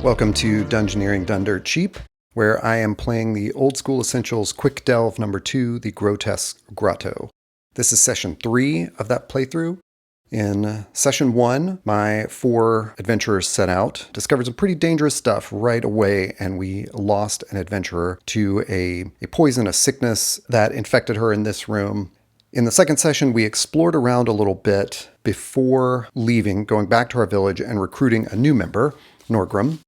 Welcome to Dungeoneering Done Dirt Cheap, where I am playing the Old School Essentials Quick Delve number 2, the Grotesques Grotto. This is session 3 of that playthrough. In session 1, my 4 adventurers set out, discovered some pretty dangerous stuff right away, and we lost an adventurer to a poison, a sickness that infected her in this room. In the second session, we explored around a little bit before leaving, going back to our village and recruiting a new member, Norgrim.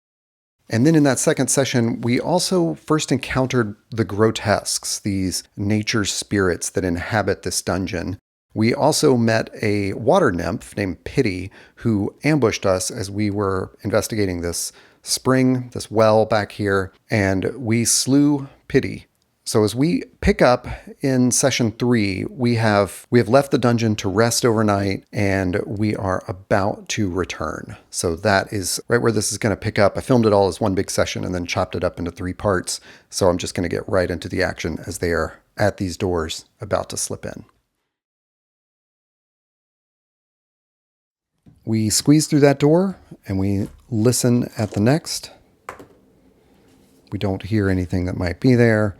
And then in that second session, we also first encountered the Grotesques, these nature spirits that inhabit this dungeon. We also met a water nymph named Pity, who ambushed us as we were investigating this spring, this well back here, and we slew Pity. So as we pick up in session 3, we have left the dungeon to rest overnight, and we are about to return. So that is right where this is going to pick up. I filmed it all as one big session and then chopped it up into 3 parts. So I'm just going to get right into the action as they are at these doors about to slip in. We squeeze through that door and we listen at the next. We don't hear anything that might be there.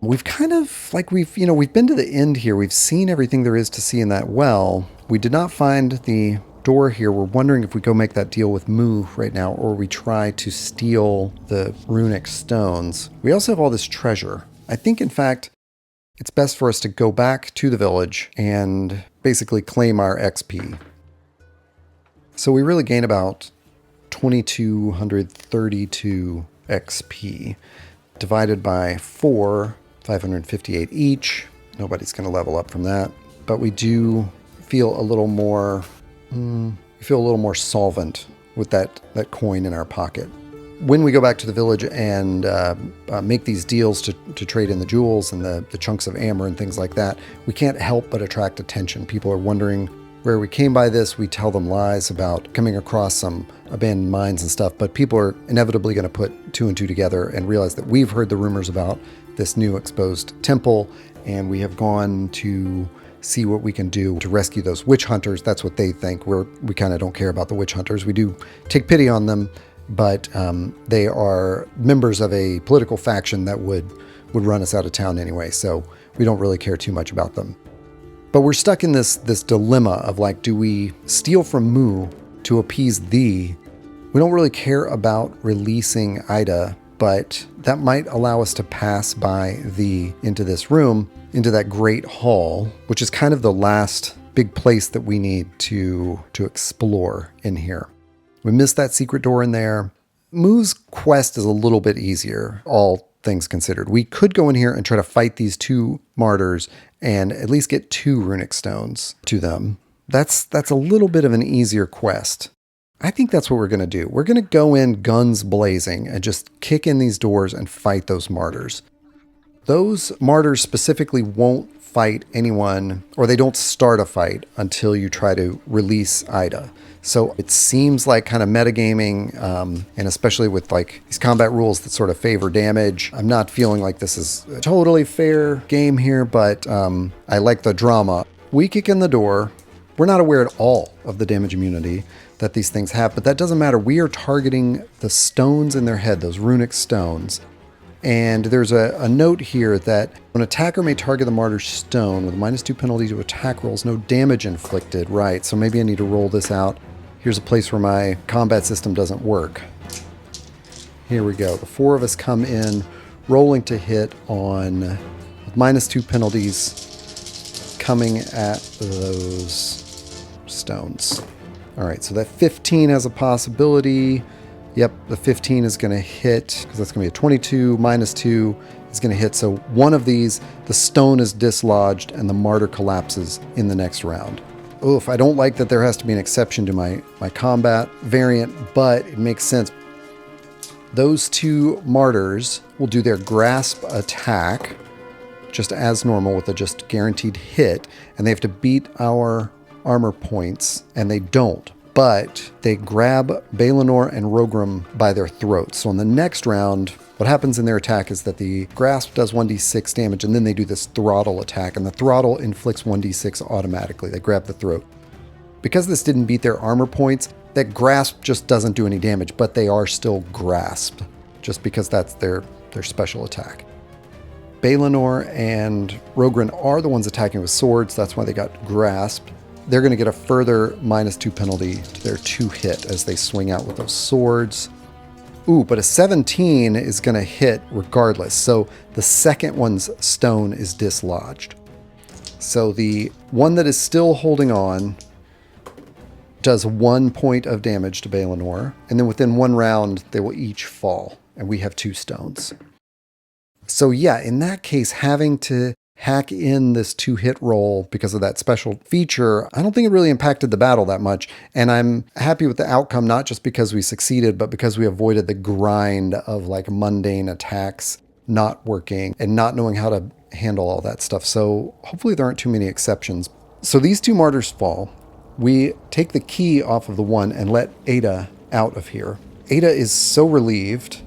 We've kind of, we've been to the end here. We've seen everything there is to see in that well. We did not find the door here. We're wondering if we go make that deal with Moo right now, or we try to steal the runic stones. We also have all this treasure. I think, in fact, it's best for us to go back to the village and basically claim our XP. So we really gain about 2,232 XP. Divided by 4, 558 each. Nobody's going to level up from that. But we do feel a little more, solvent with that coin in our pocket. When we go back to the village and make these deals to trade in the jewels and the chunks of amber and things like that, we can't help but attract attention. People are wondering where we came by this. We tell them lies about coming across some abandoned mines and stuff, but people are inevitably going to put 2 and 2 together and realize that we've heard the rumors about this new exposed temple, and we have gone to see what we can do to rescue those witch hunters. That's what they think. We kind of don't care about the witch hunters. We do take pity on them, but they are members of a political faction that would run us out of town anyway, so we don't really care too much about them. But we're stuck in this dilemma of do we steal from Moo to appease thee? We don't really care about releasing Ida, but that might allow us to pass by thee into this room, into that great hall, which is kind of the last big place that we need to explore in here. We missed that secret door in there. Moo's quest is a little bit easier, all things considered. We could go in here and try to fight these 2 martyrs and at least get 2 runic stones to them. That's a little bit of an easier quest. I think that's what we're going to do. We're going to go in guns blazing and just kick in these doors and fight those martyrs. Those martyrs specifically won't fight anyone, or they don't start a fight until you try to release Ida. So it seems like kind of metagaming, and especially with these combat rules that sort of favor damage. I'm not feeling like this is a totally fair game here, but I like the drama. We kick in the door. We're not aware at all of the damage immunity that these things have, but that doesn't matter. We are targeting the stones in their head, those runic stones. And there's a note here that an attacker may target the martyr's stone with a -2 penalty to attack rolls, no damage inflicted. Right, so maybe I need to roll this out. Here's a place where my combat system doesn't work. Here we go. The 4 of us come in, rolling to hit on -2 penalties coming at those stones. All right, so that 15 has a possibility. Yep, the 15 is going to hit, because that's going to be a 22, -2 is going to hit. So one of these, the stone is dislodged and the martyr collapses in the next round. Oof, I don't like that there has to be an exception to my combat variant, but it makes sense. Those 2 martyrs will do their grasp attack just as normal with a just guaranteed hit, and they have to beat our armor points, and they don't. But they grab Balinor and Rogrim by their throats. So in the next round, what happens in their attack is that the grasp does 1d6 damage, and then they do this throttle attack, and the throttle inflicts 1d6 automatically. They grab the throat. Because this didn't beat their armor points, that grasp just doesn't do any damage, but they are still grasped, just because that's their special attack. Balinor and Rogren are the ones attacking with swords. That's why they got grasped. They're going to get a further -2 penalty to their 2 hit as they swing out with those swords. Ooh, but a 17 is going to hit regardless. So the second one's stone is dislodged. So the one that is still holding on does 1 point of damage to Balinor. And then within 1 round, they will each fall. And we have 2 stones. So yeah, in that case, having to hack in this 2-hit roll because of that special feature, I don't think it really impacted the battle that much. And I'm happy with the outcome, not just because we succeeded, but because we avoided the grind of like mundane attacks not working and not knowing how to handle all that stuff. So hopefully there aren't too many exceptions. So these 2 martyrs fall. We take the key off of the one and let Ada out of here. Ada is so relieved.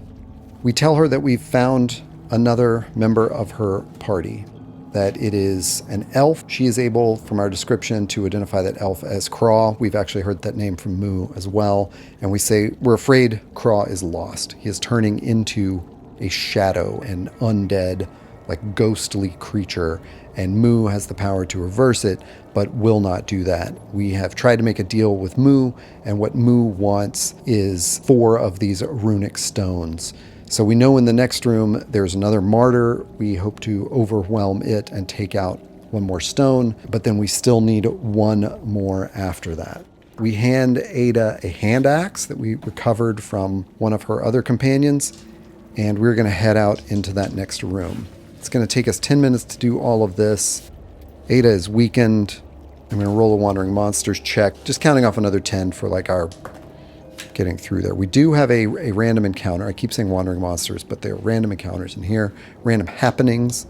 We tell her that we've found another member of her party, that it is an elf. She is able, from our description, to identify that elf as Craw. We've actually heard that name from Moo as well. And we say, we're afraid Craw is lost. He is turning into a shadow, an undead, like ghostly creature. And Moo has the power to reverse it, but will not do that. We have tried to make a deal with Moo, and what Moo wants is 4 of these runic stones. So we know in the next room there's another martyr. We hope to overwhelm it and take out 1 more stone, but then we still need 1 more after that. We hand Ada a hand axe that we recovered from one of her other companions, and we're going to head out into that next room. It's going to take us 10 minutes to do all of this. Ada is weakened. I'm going to roll a Wandering Monsters check, just counting off another 10 for like our getting through there. We do have a random encounter. I keep saying Wandering Monsters, but they're random encounters in here. Random happenings.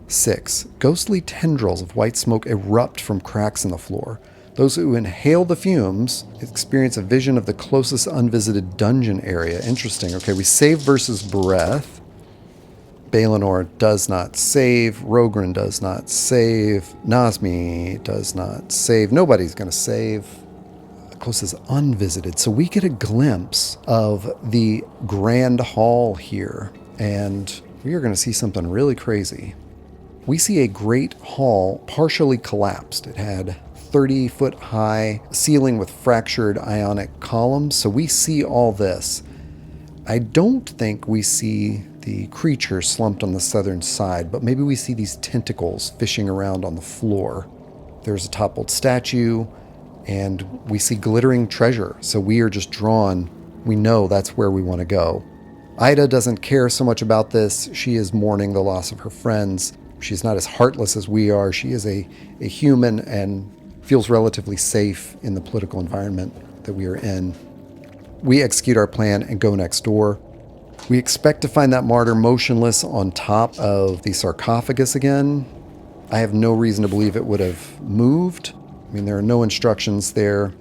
6. Ghostly tendrils of white smoke erupt from cracks in the floor. Those who inhale the fumes experience a vision of the closest unvisited dungeon area. Interesting. Okay, we save versus breath. Balinor does not save. Rogren does not save. Nazmi does not save. Nobody's going to save. Closest unvisited. So we get a glimpse of the grand hall here, and we are going to see something really crazy. We see a great hall partially collapsed. It had 30-foot high ceiling with fractured ionic columns. So we see all this. I don't think we see the creature slumped on the southern side, but maybe we see these tentacles fishing around on the floor. There's a toppled statue, and we see glittering treasure. So we are just drawn. We know that's where we want to go. Ida doesn't care so much about this. She is mourning the loss of her friends. She's not as heartless as we are. She is a human and feels relatively safe in the political environment that we are in. We execute our plan and go next door. We expect to find that martyr motionless on top of the sarcophagus again. I have no reason to believe it would have moved. I mean, there are no instructions there.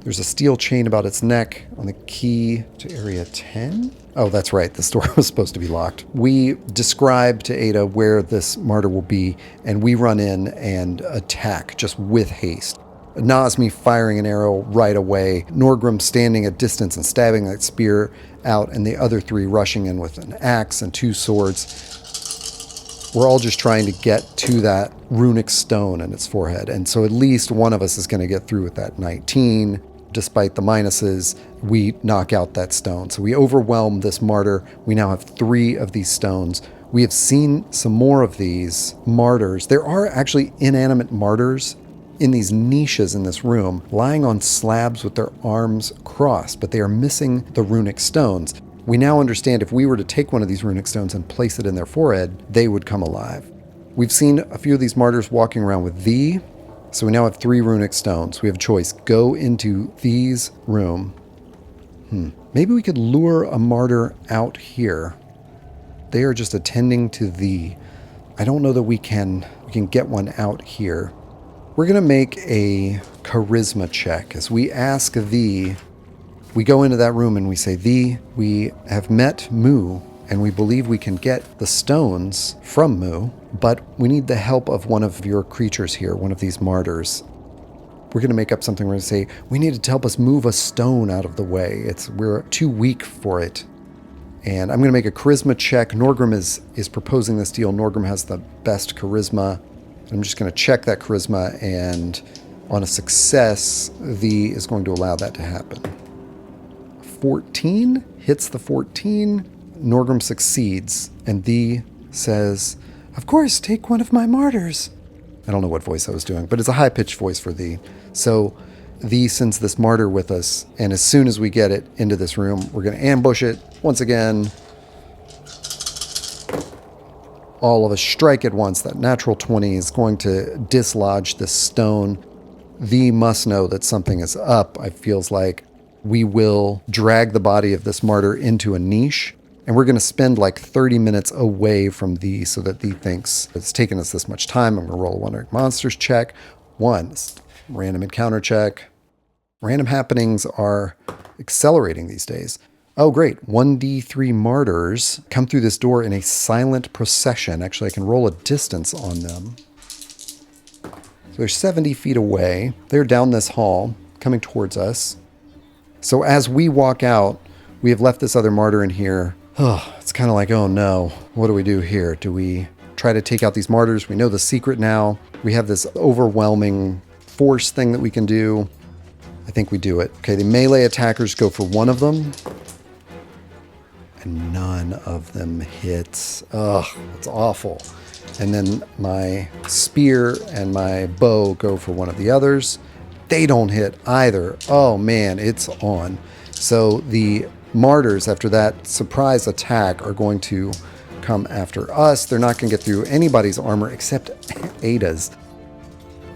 There's a steel chain about its neck on the key to area 10. Oh, that's right. The door was supposed to be locked. We describe to Ada where this martyr will be, and we run in and attack just with haste. Nazmi firing an arrow right away, Norgrim standing at distance and stabbing that spear out, and the other 3 rushing in with an axe and 2 swords. We're all just trying to get to that runic stone in its forehead. And so at least one of us is going to get through with that 19. Despite the minuses, we knock out that stone. So we overwhelm this martyr. We now have 3 of these stones. We have seen some more of these martyrs. There are actually inanimate martyrs in these niches in this room, lying on slabs with their arms crossed, but they are missing the runic stones. We now understand if we were to take one of these runic stones and place it in their forehead, they would come alive. We've seen a few of these martyrs walking around with thee, so we now have 3 runic stones. We have a choice. Go into these room. Maybe we could lure a martyr out here. They are just attending to thee. I don't know that we can get one out here. We're going to make a charisma check. As we ask thee, we go into that room and we say, thee, we have met Moo, and we believe we can get the stones from Moo, but we need the help of one of your creatures here, one of these martyrs. we're going to make up something. We're going to say, we needed to help us move a stone out of the way. We're too weak for it. And I'm going to make a charisma check. Norgrim is proposing this deal. Norgrim has the best charisma. I'm just going to check that charisma, and on a success, Thee is going to allow that to happen. 14 hits the 14. Norgrim succeeds, and Thee says, of course, take one of my martyrs. I don't know what voice I was doing, but it's a high-pitched voice for Thee. So Thee sends this martyr with us, and as soon as we get it into this room, we're going to ambush it once again. All of us strike at once. That natural 20 is going to dislodge this stone. Thee must know that something is up. It feels like we will drag the body of this martyr into a niche, and we're going to spend like 30 minutes away from Thee so that Thee thinks it's taken us this much time. I'm going to roll a Wandering Monsters check. 1, random encounter check. Random happenings are accelerating these days. Oh, great. 1d3 martyrs come through this door in a silent procession. Actually, I can roll a distance on them. So they're 70 feet away. They're down this hall, coming towards us. So as we walk out, we have left this other martyr in here. Oh, it's kind of like, oh no, what do we do here? Do we try to take out these martyrs? We know the secret now. We have this overwhelming force thing that we can do. I think we do it. Okay, the melee attackers go for one of them. And none of them hits. Ugh, that's awful. And then my spear and my bow go for one of the others. They don't hit either. Oh man, it's on. So the martyrs, after that surprise attack, are going to come after us. They're not going to get through anybody's armor except Ada's.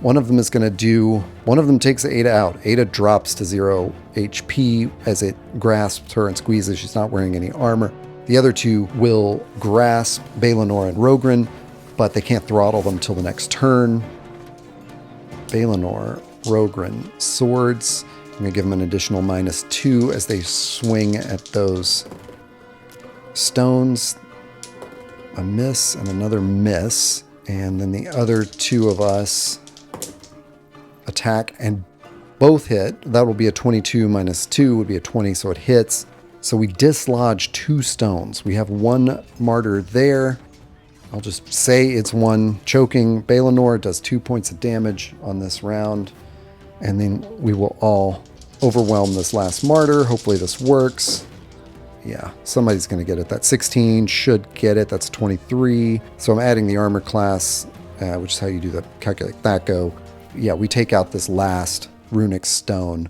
One of them takes Ada out. Ada drops to 0 HP as it grasps her and squeezes. She's not wearing any armor. The other two will grasp Balinor and Rogren, but they can't throttle them till the next turn. Balinor, Rogren, swords. I'm going to give them an additional -2 as they swing at those stones. A miss and another miss. And then the other two of us attack and both hit. That will be a 22 -2 would be a 20, so it hits. So we dislodge 2 stones. We have one martyr there. I'll just say it's one choking. Balinor does 2 points of damage on this round. And then we will all overwhelm this last martyr. Hopefully this works. Yeah, somebody's going to get it. That 16 should get it. That's 23. So I'm adding the armor class, which is how you do the calculate that go. Yeah, we take out this last runic stone.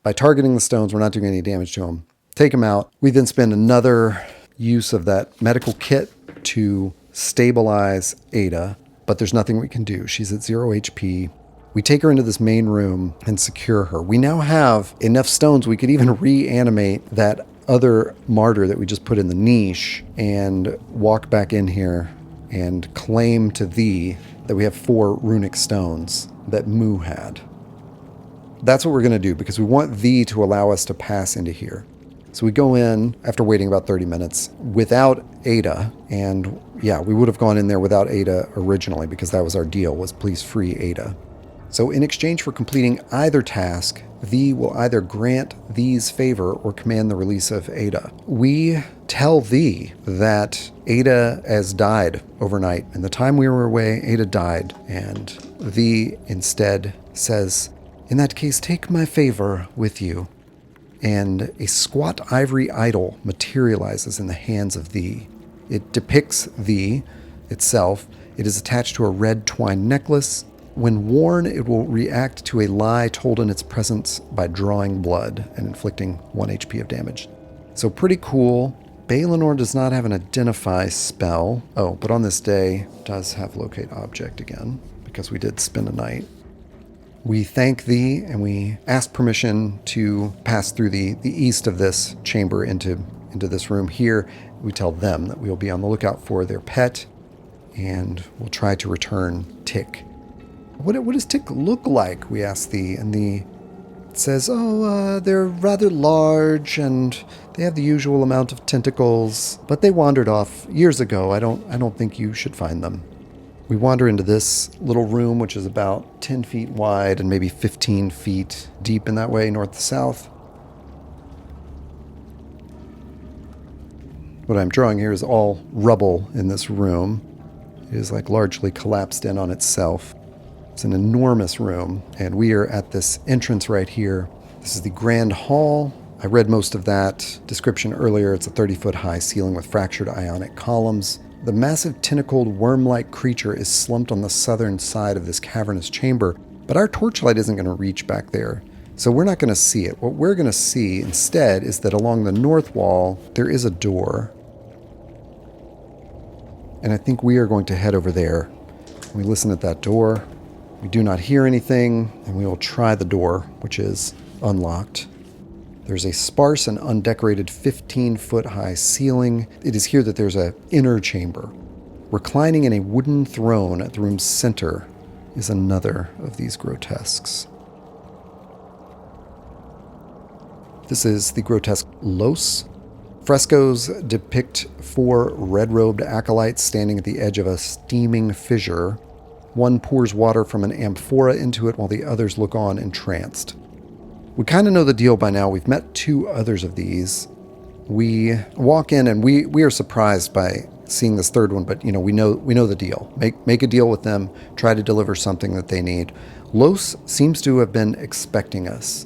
By targeting the stones, we're not doing any damage to them. Take them out. We then spend another use of that medical kit to stabilize Ada, but there's nothing we can do. She's at 0 HP. We take her into this main room and secure her. We now have enough stones we could even reanimate that other martyr that we just put in the niche and walk back in here and claim to Thee that we have 4 runic stones that Mu had. That's what we're going to do because we want Thee to allow us to pass into here. So we go in after waiting about 30 minutes without Ada, and yeah, we would have gone in there without Ada originally because that was our deal, was please free Ada. So in exchange for completing either task, Thee will either grant Thee's favor or command the release of Ada. We tell Thee that Ada has died overnight. In the time we were away, Ada died, and Thee instead says, in that case, take my favor with you. And a squat ivory idol materializes in the hands of Thee. It depicts Thee itself. It is attached to a red twine necklace. When worn, it will react to a lie told in its presence by drawing blood and inflicting 1 HP of damage. So pretty cool. Balinor does not have an identify spell. Oh, but on this day does have locate object again because we did spend a night. We thank Thee and we ask permission to pass through the east of this chamber into this room here. We tell them that we will be on the lookout for their pet and we'll try to return Tick. What does Tick look like? We ask Thee, and Thee says, they're rather large and they have the usual amount of tentacles, but they wandered off years ago. I don't think you should find them. We wander into this little room, which is about 10 feet wide and maybe 15 feet deep in that way, north to south. What I'm drawing here is all rubble in this room. It is like largely collapsed in on itself. It's an enormous room, and we are at this entrance right here. This is the Grand Hall. I read most of that description earlier. It's a 30-foot high ceiling with fractured ionic columns. The massive tentacled worm-like creature is slumped on the southern side of this cavernous chamber, but our torchlight isn't going to reach back there, so we're not going to see it. What we're going to see instead is that along the north wall, there is a door. And I think we are going to head over there. We listen at that door. We do not hear anything, and we will try the door, which is unlocked. There's a sparse and undecorated 15-foot high ceiling. It is here that there's an inner chamber. Reclining in a wooden throne at the room's center is another of these grotesques. This is the grotesque Los. Frescoes depict 4 red-robed acolytes standing at the edge of a steaming fissure. One pours water from an amphora into it while the others look on entranced. We kind of know the deal by now. We've met 2 others of these. We walk in and we are surprised by seeing this third one, but we know the deal. Make a deal with them, try to deliver something that they need. Los seems to have been expecting us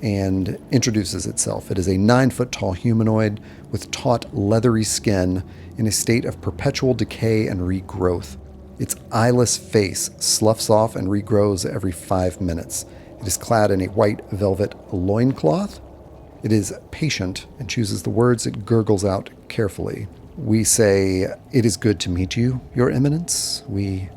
and introduces itself. It is a 9-foot-tall humanoid with taut, leathery skin in a state of perpetual decay and regrowth. Its eyeless face sloughs off and regrows every 5 minutes. It is clad in a white velvet loincloth. It is patient and chooses the words it gurgles out carefully. We say, "It is good to meet you, Your Eminence. We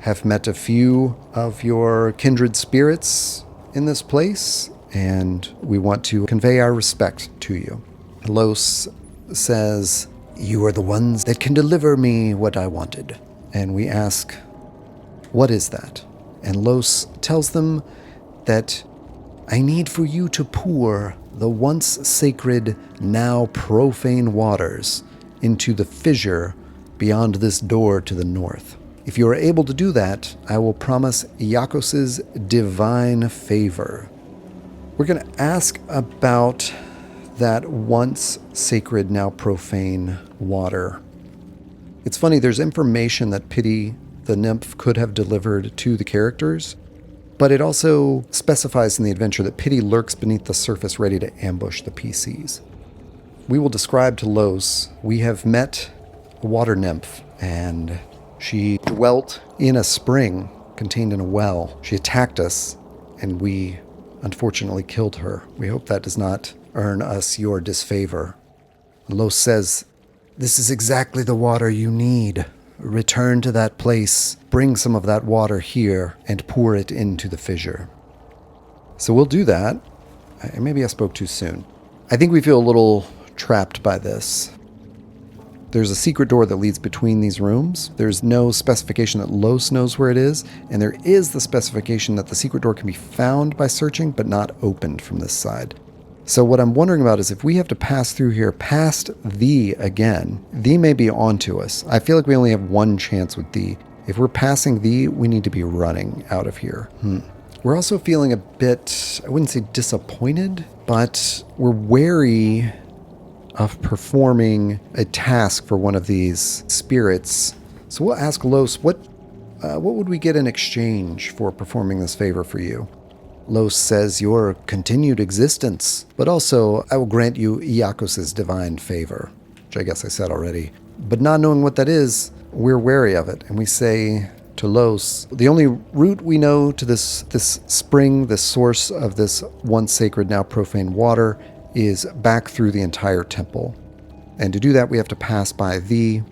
have met a few of your kindred spirits in this place, and we want to convey our respect to you." Los says, "You are the ones that can deliver me what I wanted." And we ask, "What is that?" And Los tells them that, "I need for you to pour the once sacred, now profane waters into the fissure beyond this door to the north. If you are able to do that, I will promise Iakos' divine favor." We're going to ask about that once sacred, now profane water. It's funny, there's information that Pity, the nymph, could have delivered to the characters, but it also specifies in the adventure that Pity lurks beneath the surface ready to ambush the PCs. We will describe to Los, we have met a water nymph, and she dwelt in a spring contained in a well. She attacked us, and we unfortunately killed her. We hope that does not earn us your disfavor. Los says, "This is exactly the water you need. Return to that place, bring some of that water here, and pour it into the fissure." So we'll do that. Maybe I spoke too soon. I think we feel a little trapped by this. There's a secret door that leads between these rooms. There's no specification that Los knows where it is, and there is the specification that the secret door can be found by searching, but not opened from this side. So what I'm wondering about is if we have to pass through here past Thee again, Thee may be onto us. I feel like we only have one chance with Thee. If we're passing Thee, we need to be running out of here. We're also feeling a bit, I wouldn't say disappointed, but we're wary of performing a task for one of these spirits. So we'll ask Los, what would we get in exchange for performing this favor for you? Los says, "Your continued existence, but also I will grant you Iakos' divine favor," which I guess I said already. But not knowing what that is, we're wary of it, and we say to Los, "The only route we know to this spring, this source of this once sacred, now profane water, is back through the entire temple. And to do that, we have to pass by Thee,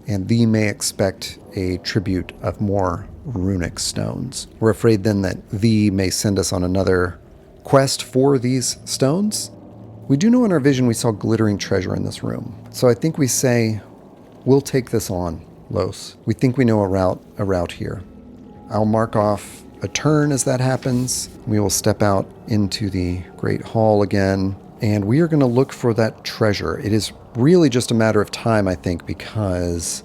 and Thee may expect a tribute of more runic stones. We're afraid then that Thee may send us on another quest for these stones. We do know in our vision we saw glittering treasure in this room. So I think we say, we'll take this on, Los. We think we know a route here. I'll mark off a turn as that happens. We will step out into the Great Hall again, and we are going to look for that treasure. It is really just a matter of time, I think, because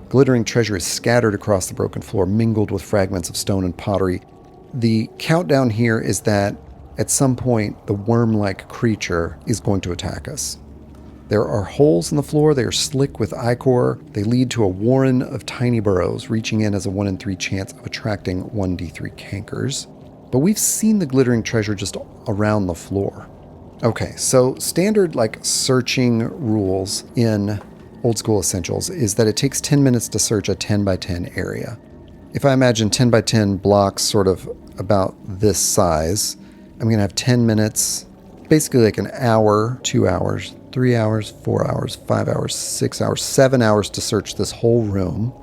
Glittering treasure is scattered across the broken floor, mingled with fragments of stone and pottery. The countdown here is that at some point, the worm-like creature is going to attack us. There are holes in the floor. They are slick with ichor. They lead to a warren of tiny burrows, reaching in as a 1 in 3 chance of attracting 1d3 cankers. But we've seen the glittering treasure just around the floor. Okay, so standard searching rules in Old School Essentials is that it takes 10 minutes to search a 10 by 10 area. If I imagine 10 by 10 blocks sort of about this size, I'm going to have 10 minutes, basically like an hour, 2 hours, 3 hours, 4 hours, 5 hours, 6 hours, 7 hours to search this whole room,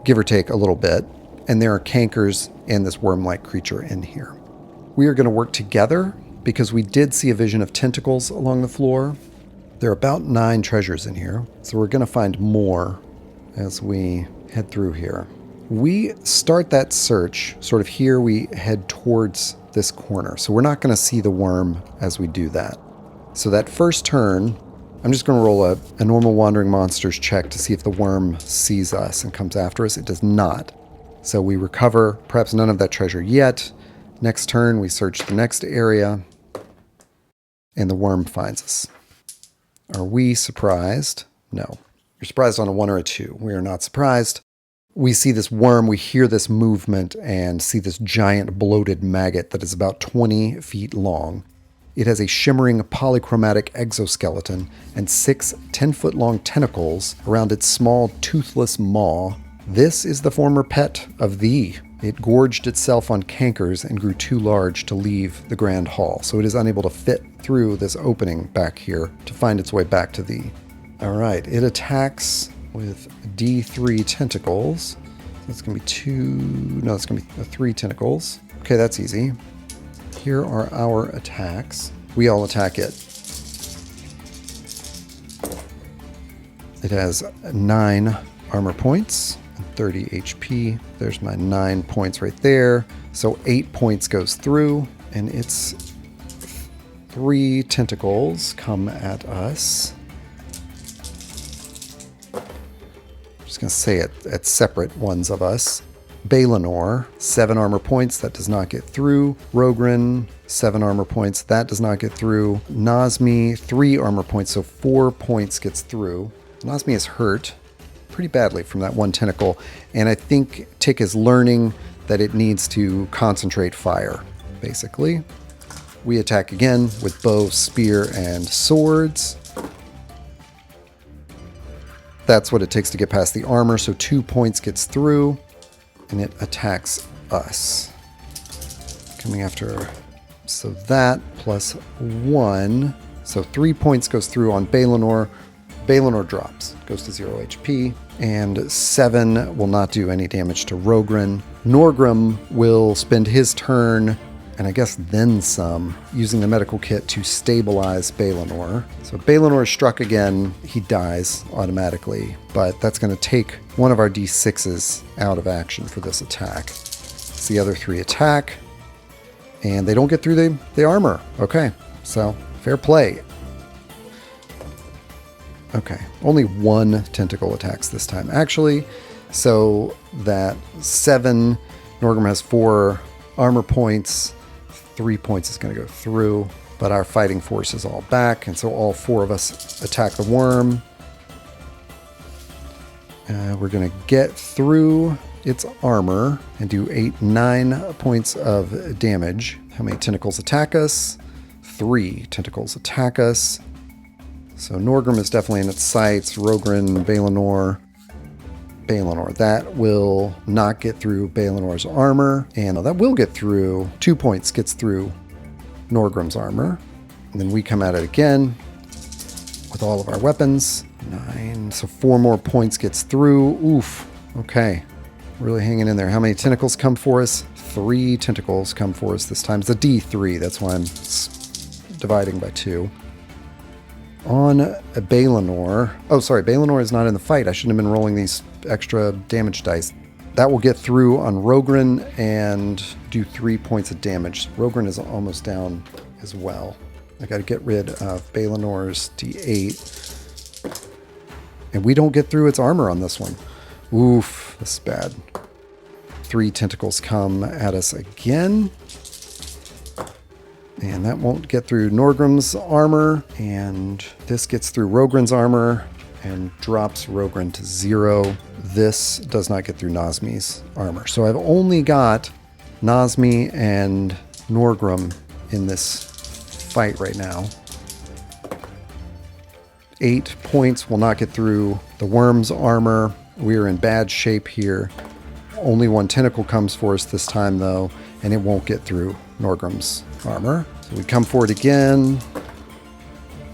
give or take a little bit. And there are cankers and this worm-like creature in here. We are going to work together because we did see a vision of tentacles along the floor. There are about 9 treasures in here, so we're going to find more as we head through here. We start that search sort of here. We head towards this corner, so we're not going to see the worm as we do that. So that first turn, I'm just going to roll a normal Wandering Monsters check to see if the worm sees us and comes after us. It does not. So we recover perhaps none of that treasure yet. Next turn, we search the next area, and the worm finds us. Are we surprised? No. You're surprised on a 1 or a 2. We are not surprised. We see this worm, we hear this movement, and see this giant bloated maggot that is about 20 feet long. It has a shimmering polychromatic exoskeleton and 6 10-foot-long tentacles around its small toothless maw. This is the former pet of Thee. It gorged itself on cankers and grew too large to leave the Grand Hall, so it is unable to fit through this opening back here to find its way back to Thee. All right, it attacks with D3 tentacles. That's going to be it's going to be 3 tentacles. Okay, that's easy. Here are our attacks. We all attack it. It has 9 armor points and 30 HP. There's my 9 points right there. So 8 points goes through, and its 3 tentacles come at us. I'm just going to say it at separate ones of us. Balinor, 7 armor points, that does not get through. Rogrin, 7 armor points, that does not get through. Nazmi, 3 armor points, so 4 points gets through. Nazmi is hurt pretty badly from that 1 tentacle, and I think Tick is learning that it needs to concentrate fire, basically. We attack again with bow, spear, and swords. That's what it takes to get past the armor, so 2 points gets through. And it attacks us. Coming after, so that plus 1. So 3 points goes through on Balinor. Balinor drops, goes to 0 HP. And 7 will not do any damage to Rogrin. Norgrim will spend his turn, and I guess then some, using the medical kit to stabilize Balinor. So Balinor is struck again, he dies automatically, but that's going to take one of our D6s out of action for this attack. So the other 3 attack, and they don't get through the armor. Okay, so fair play. Okay, only 1 tentacle attacks this time, actually. So that 7, Norgrim has 4 armor points. 3 points is going to go through, but our fighting force is all back, and so all 4 of us attack the worm. We're going to get through its armor and do 9 points of damage. How many tentacles attack us? 3 tentacles attack us. So Norgrim is definitely in its sights. Rogrin, Balinor. Balinor. That will not get through Balinor's armor, and that will get through. 2 points gets through Norgrim's armor. And then we come at it again with all of our weapons. 9, so 4 more points gets through. Oof. Okay. Really hanging in there. How many tentacles come for us? 3 tentacles come for us this time. It's a D3. That's why I'm dividing by 2. On Balinor. Oh, sorry. Balinor is not in the fight. I shouldn't have been rolling these extra damage dice. That will get through on Rogrin and do 3 points of damage. Rogrin is almost down as well. I got to get rid of Balinor's D8. And we don't get through its armor on this one. Oof, this is bad. 3 tentacles come at us again. And that won't get through Norgrim's armor. And this gets through Rogren's armor and drops Rogren to 0. This does not get through Nazmi's armor. So I've only got Nazmi and Norgrim in this fight right now. 8 points will not get through the worm's armor. We're in bad shape here. Only 1 tentacle comes for us this time, though, and it won't get through Norgrim's armor. So we come forward again.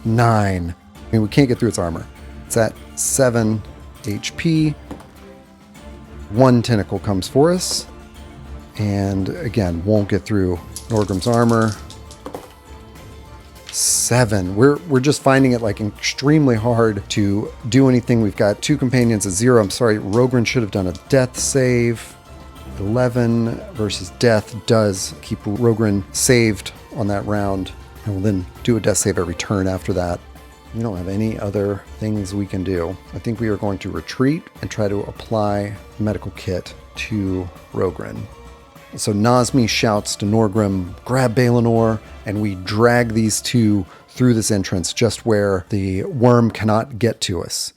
9. I mean, we can't get through its armor. It's at 7 HP. 1 tentacle comes for us. And again, won't get through Norgrim's armor. 7. We're just finding it like extremely hard to do anything. We've got 2 companions at 0. I'm sorry, Rogren should have done a death save. 11 versus death does keep Rogren saved on that round. And we'll then do a death save every turn after that. We don't have any other things we can do. I think we are going to retreat and try to apply medical kit to Rogren. So Nazmi shouts to Norgrim, grab Balinor, and we drag these 2 through this entrance just where the worm cannot get to us.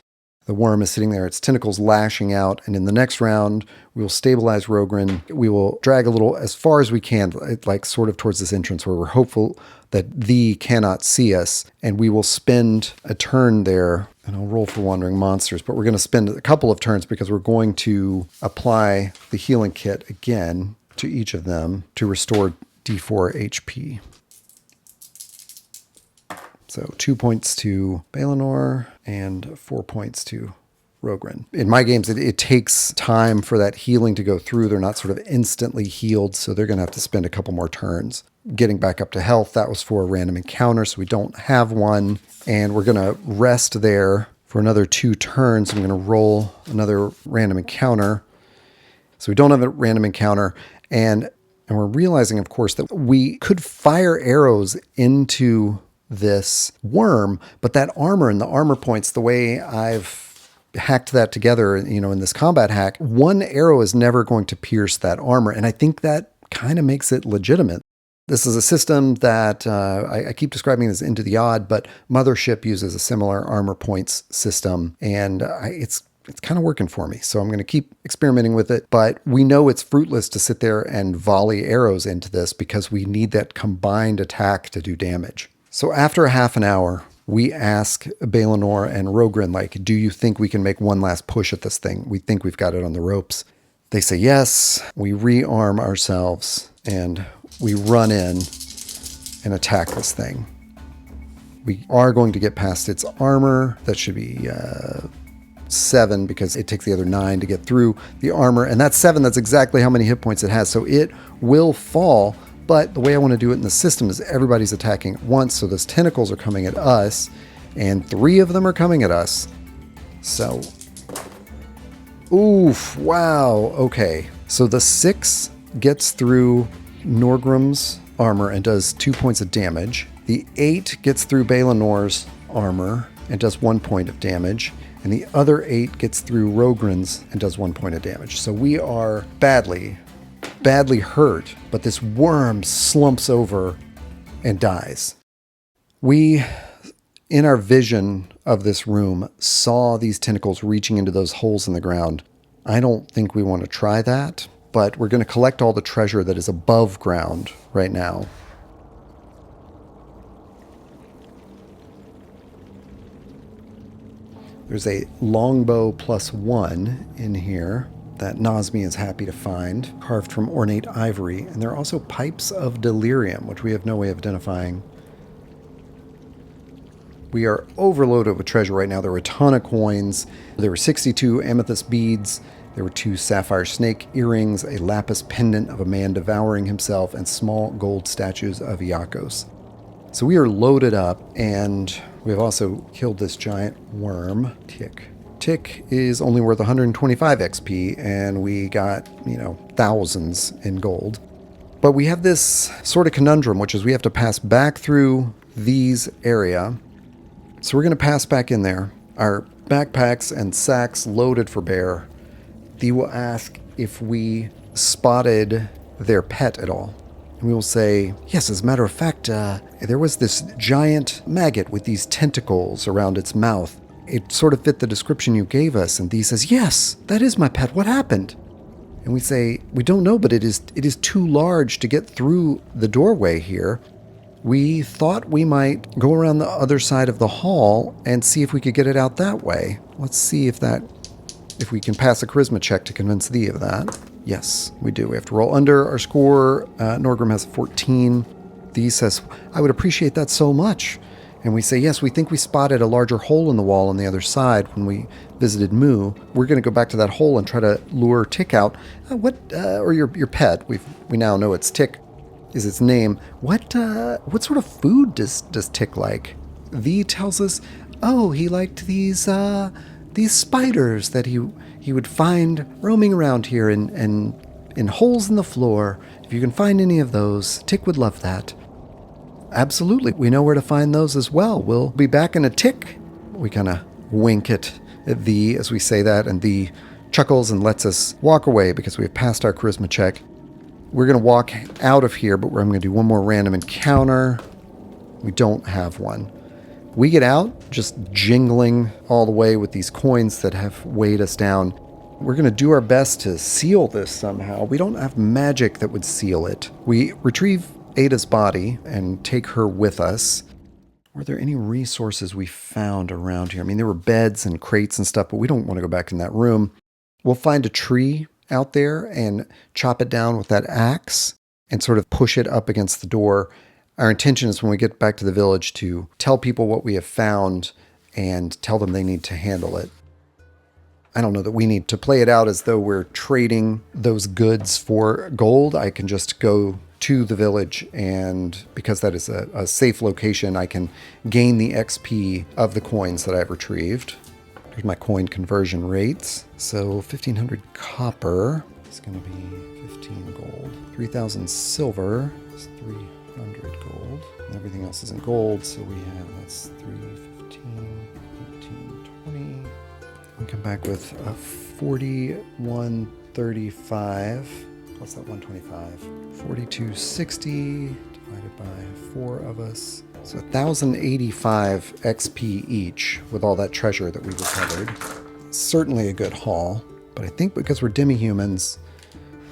The worm is sitting there, its tentacles lashing out, and in the next round, we will stabilize Rogren. We will drag a little as far as we can, like sort of towards this entrance where we're hopeful that thee cannot see us, and we will spend a turn there, and I'll roll for Wandering Monsters, but we're going to spend a couple of turns because we're going to apply the healing kit again to each of them to restore D4 HP. So 2 points to Balinor and 4 points to Rogren. In my games, it takes time for that healing to go through. They're not sort of instantly healed, so they're going to have to spend a couple more turns getting back up to health. That was for a random encounter, so we don't have one. And we're going to rest there for another 2 turns. I'm going to roll another random encounter. So we don't have a random encounter. And we're realizing, of course, that we could fire arrows into this worm, but that armor and the armor points, the way I've hacked that together, in this combat hack, 1 arrow is never going to pierce that armor. And I think that kind of makes it legitimate. This is a system that I keep describing as Into the Odd, but Mothership uses a similar armor points system, and it's kind of working for me. So I'm going to keep experimenting with it, but we know it's fruitless to sit there and volley arrows into this because we need that combined attack to do damage. So after a half an hour, we ask Balinor and Rogren, do you think we can make one last push at this thing? We think we've got it on the ropes. They say yes. We rearm ourselves and we run in and attack this thing. We are going to get past its armor. That should be 7 because it takes the other 9 to get through the armor. And that's 7. That's exactly how many hit points it has. So it will fall. But the way I want to do it in the system is everybody's attacking at once. So those tentacles are coming at us, and 3 of them are coming at us. So, oof, wow, okay. So the 6 gets through Norgrim's armor and does 2 points of damage. The 8 gets through Balinor's armor and does 1 point of damage. And the other 8 gets through Rogren's and does 1 point of damage. So we are badly hurt, but this worm slumps over and dies. We, in our vision of this room, saw these tentacles reaching into those holes in the ground. I don't think we want to try that, but we're going to collect all the treasure that is above ground right now. There's a longbow +1 in here that Nazmi is happy to find, carved from ornate ivory. And there are also pipes of delirium, which we have no way of identifying. We are overloaded with treasure right now. There were a ton of coins. There were 62 amethyst beads. There were 2 sapphire snake earrings, a lapis pendant of a man devouring himself, and small gold statues of Iacchos. So we are loaded up, and we have also killed this giant worm, Tick. Tick is only worth 125 XP, and we got, thousands in gold. But we have this sort of conundrum, which is we have to pass back through these area. So we're going to pass back in there. Our backpacks and sacks loaded for bear. Thee will ask if we spotted their pet at all. And we will say, yes, as a matter of fact, there was this giant maggot with these tentacles around its mouth. It sort of fit the description you gave us. And Thee says, yes, that is my pet. What happened? And we say, we don't know, but it is too large to get through the doorway here. We thought we might go around the other side of the hall and see if we could get it out that way. Let's see if we can pass a charisma check to convince Thee of that. Yes, we do. We have to roll under our score. Norgrim has 14. Thee says, I would appreciate that so much. And we say, yes, we think we spotted a larger hole in the wall on the other side when we visited Moo. We're going to go back to that hole and try to lure Tick out. Or your pet. We now know it's Tick is its name. What sort of food does Tick like? Thee tells us, oh, he liked these spiders that he would find roaming around here in holes in the floor. If you can find any of those, Tick would love that. Absolutely. We know where to find those as well. We'll be back in a tick. We kind of wink at Thee as we say that, and Thee chuckles and lets us walk away because we have passed our charisma check. We're going to walk out of here, but I'm going to do one more random encounter. We don't have one. We get out just jingling all the way with these coins that have weighed us down. We're going to do our best to seal this somehow. We don't have magic that would seal it. We retrieve Ada's body and take her with us. Were there any resources we found around here? I mean, there were beds and crates and stuff, but we don't want to go back in that room. We'll find a tree out there and chop it down with that axe and sort of push it up against the door. Our intention is when we get back to the village to tell people what we have found and tell them they need to handle it. I don't know that we need to play it out as though we're trading those goods for gold. I can just go to the village, and because that is a safe location, I can gain the XP of the coins that I've retrieved. Here's my coin conversion rates. So 1,500 copper is going to be 15 gold. 3,000 silver is 300 gold. And everything else is in gold, so that's 315, 18, 20. We come back with a 4135 plus that 125. 4260 divided by 4 of us. So 1,085 XP each with all that treasure that we recovered. Certainly a good haul, but I think because we're demi-humans,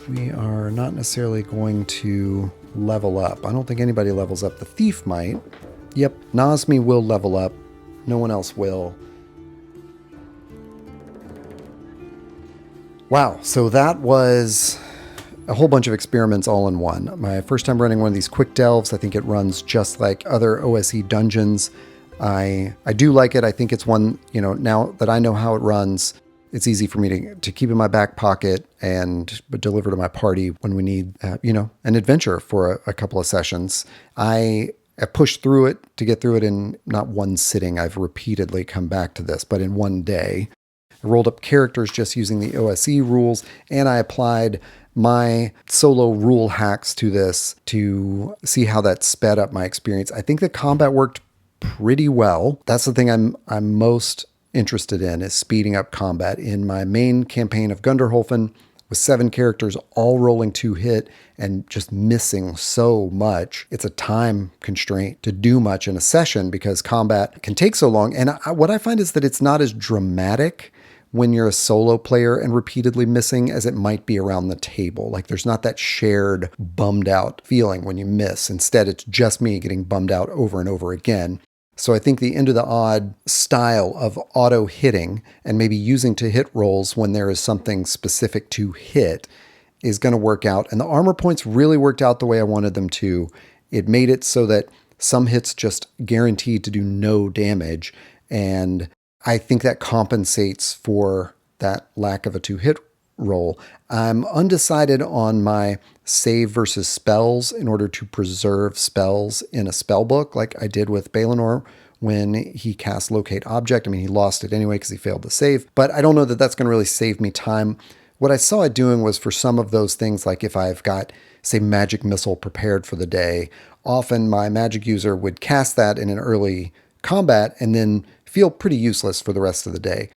we are not necessarily going to level up. I don't think anybody levels up. The thief might. Yep, Nazmi will level up. No one else will. Wow, so that was a whole bunch of experiments all in one. My first time running one of these quick delves. I think it runs just like other OSE dungeons. I do like it. I think it's one, now that I know how it runs, it's easy for me to keep in my back pocket and deliver to my party when we need, an adventure for a couple of sessions. I have pushed through it to get through it in not one sitting. I've repeatedly come back to this, but in one day. I rolled up characters just using the OSE rules, and I applied my solo rule hacks to this to see how that sped up my experience. I think the combat worked pretty well. That's the thing I'm most interested in, is speeding up combat. In my main campaign of Gunderholfen, with 7 characters all rolling 2 hit and just missing so much, it's a time constraint to do much in a session because combat can take so long. And what I find is that it's not as dramatic when you're a solo player and repeatedly missing as it might be around the table. Like there's not that shared bummed out feeling when you miss. Instead, it's just me getting bummed out over and over again. So I think the end of the odd style of auto hitting and maybe using to hit rolls when there is something specific to hit is going to work out. And the armor points really worked out the way I wanted them to. It made it so that some hits just guaranteed to do no damage. And I think that compensates for that lack of a 2-hit roll. I'm undecided on my save versus spells in order to preserve spells in a spell book, like I did with Balinor when he cast Locate Object. I mean, he lost it anyway because he failed to save, but I don't know that that's going to really save me time. What I saw it doing was for some of those things, like if I've got, say, Magic Missile prepared for the day, often my magic user would cast that in an early combat and then feel pretty useless for the rest of the day.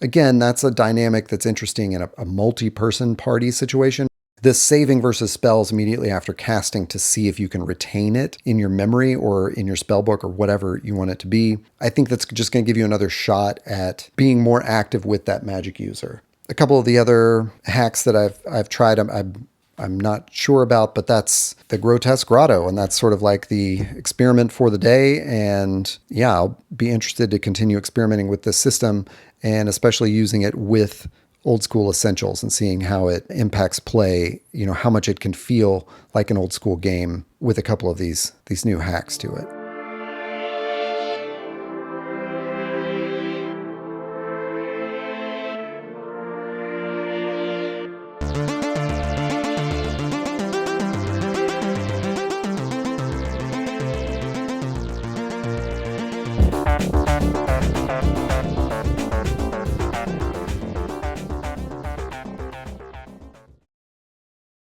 Again, that's a dynamic that's interesting in a multi-person party situation. This saving versus spells immediately after casting to see if you can retain it in your memory or in your spell book or whatever you want it to be. I think that's just going to give you another shot at being more active with that magic user. A couple of the other hacks that I've tried, I'm not sure about, but that's the Grotesques Grotto, and that's sort of like the experiment for the day. And yeah, I'll be interested to continue experimenting with this system, and especially using it with old school essentials and seeing how it impacts play, how much it can feel like an old school game with a couple of these new hacks to it.